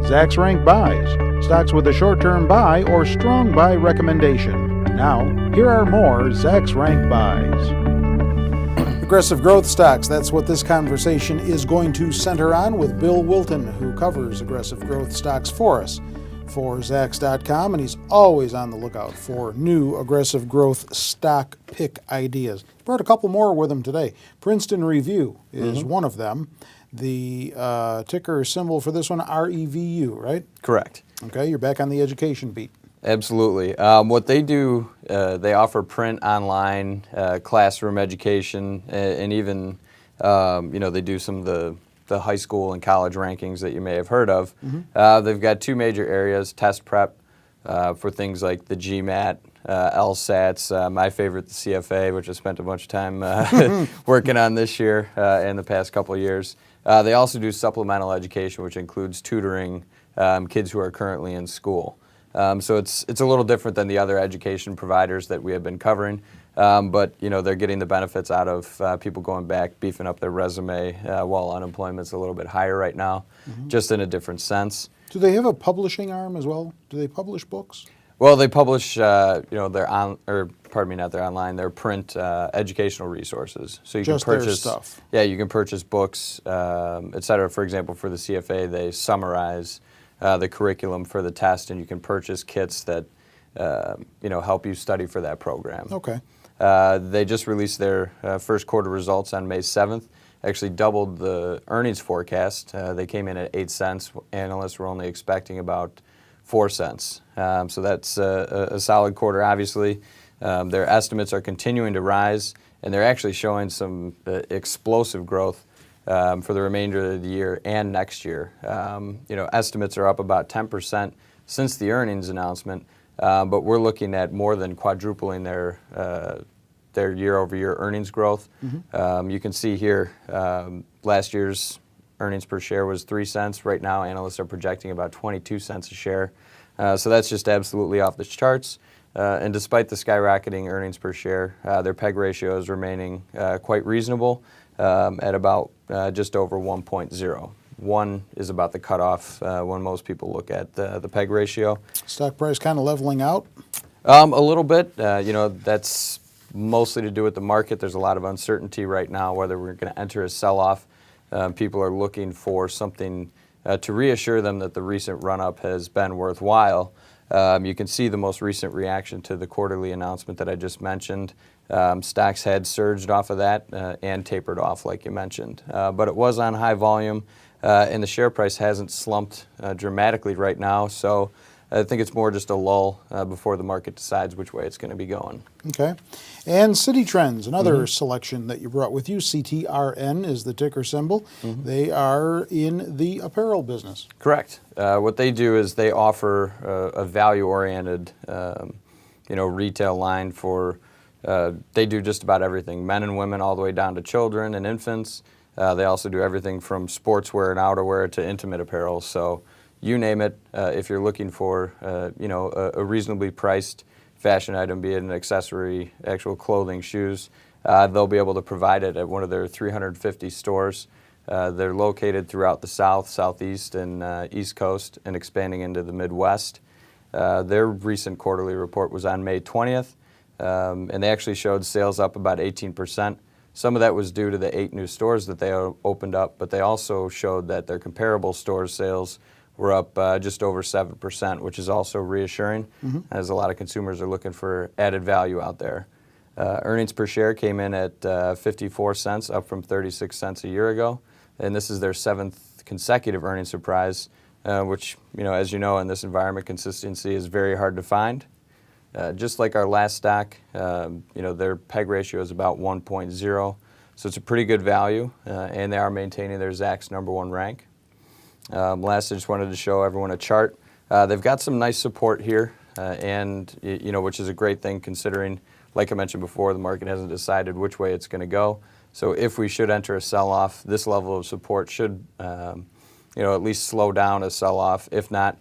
Zacks Rank Buys, stocks with a short-term buy or strong buy recommendation. Now, here are more Zacks Rank Buys. Aggressive growth stocks, that's what this conversation is going to center on with Bill Wilton, who covers aggressive growth stocks for us for Zacks.com, and he's always on the lookout for new aggressive growth stock pick ideas. He brought a couple more with him today. Princeton REVU is one of them. The ticker symbol for this one, REVU, right? Correct. Okay, you're back on the education beat. Absolutely. What they do, they offer print, online, classroom education, and even, they do some of the high school and college rankings that you may have heard of. They've got two major areas, test prep for things like the GMAT, LSATs, my favorite, the CFA, which I spent a bunch of time working on this year and the past couple of years. They also do supplemental education, which includes tutoring kids who are currently in school. So it's a little different than the other education providers that we have been covering, but they're getting the benefits out of people going back, beefing up their resume while unemployment's a little bit higher right now, just in a different sense. Do they have a publishing arm as well? Do they publish books? Well, they publish, their their print educational resources. So you just can purchase their stuff. Yeah, you can purchase books, et cetera. For example, for the CFA, they summarize the curriculum for the test, and you can purchase kits that help you study for that program. Okay. They just released their first quarter results on May 7th. Actually doubled the earnings forecast. They came in at 8 cents. Analysts were only expecting about 4 cents. So that's a solid quarter, obviously. Their estimates are continuing to rise, and they're actually showing some explosive growth for the remainder of the year and next year. Estimates are up about 10% since the earnings announcement, but we're looking at more than quadrupling their year-over-year earnings growth. You can see here, last year's earnings per share was 3 cents. Right now, analysts are projecting about 22 cents a share. So that's just absolutely off the charts. And despite the skyrocketing earnings per share, their PEG ratio is remaining quite reasonable at about just over 1.0. 1 is about the cutoff when most people look at the PEG ratio. Stock price kind of leveling out? A little bit. That's mostly to do with the market. There's a lot of uncertainty right now whether we're going to enter a sell-off. People are looking for something to reassure them that the recent run-up has been worthwhile. You can see the most recent reaction to the quarterly announcement that I just mentioned. Stocks had surged off of that and tapered off, like you mentioned. But it was on high volume, and the share price hasn't slumped dramatically right now. So I think it's more just a lull before the market decides which way it's going to be going. Okay. And Citi Trends, another selection that you brought with you. CTRN is the ticker symbol. They are in the apparel business. Correct. What they do is they offer a value-oriented, retail line for. They do just about everything, men and women, all the way down to children and infants. They also do everything from sportswear and outerwear to intimate apparel. So you name it, if you're looking for a reasonably priced fashion item, be it an accessory, actual clothing, shoes, they'll be able to provide it at one of their 350 stores. They're located throughout the South, Southeast, and East Coast, and expanding into the Midwest. Their recent quarterly report was on May 20th, and they actually showed sales up about 18%. Some of that was due to the 8 new stores that they opened up, but they also showed that their comparable store sales were up just over 7%, which is also reassuring, as a lot of consumers are looking for added value out there. Earnings per share came in at 54 cents, up from 36 cents a year ago, and this is their 7th consecutive earnings surprise, which, as you know, in this environment, consistency is very hard to find. Just like our last stock, their PEG ratio is about 1.0, so it's a pretty good value, and they are maintaining their Zacks #1 rank. Last, I just wanted to show everyone a chart. They've got some nice support here, and which is a great thing considering, like I mentioned before, the market hasn't decided which way it's going to go. So if we should enter a sell-off, this level of support should, at least slow down a sell-off. If not,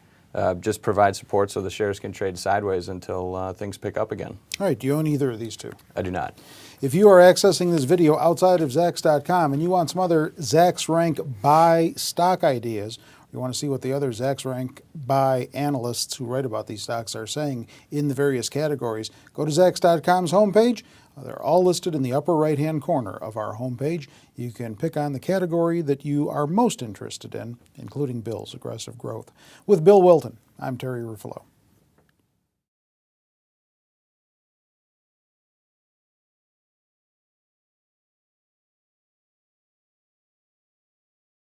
just provide support so the shares can trade sideways until things pick up again. All right. Do you own either of these two? I do not. If you are accessing this video outside of Zacks.com and you want some other Zacks Rank buy stock ideas, you want to see what the other Zacks rank by analysts who write about these stocks are saying in the various categories, go to Zacks.com's homepage. They're all listed in the upper right-hand corner of our homepage. You can pick on the category that you are most interested in, including Bill's aggressive growth. With Bill Wilton, I'm Terry Ruffalo.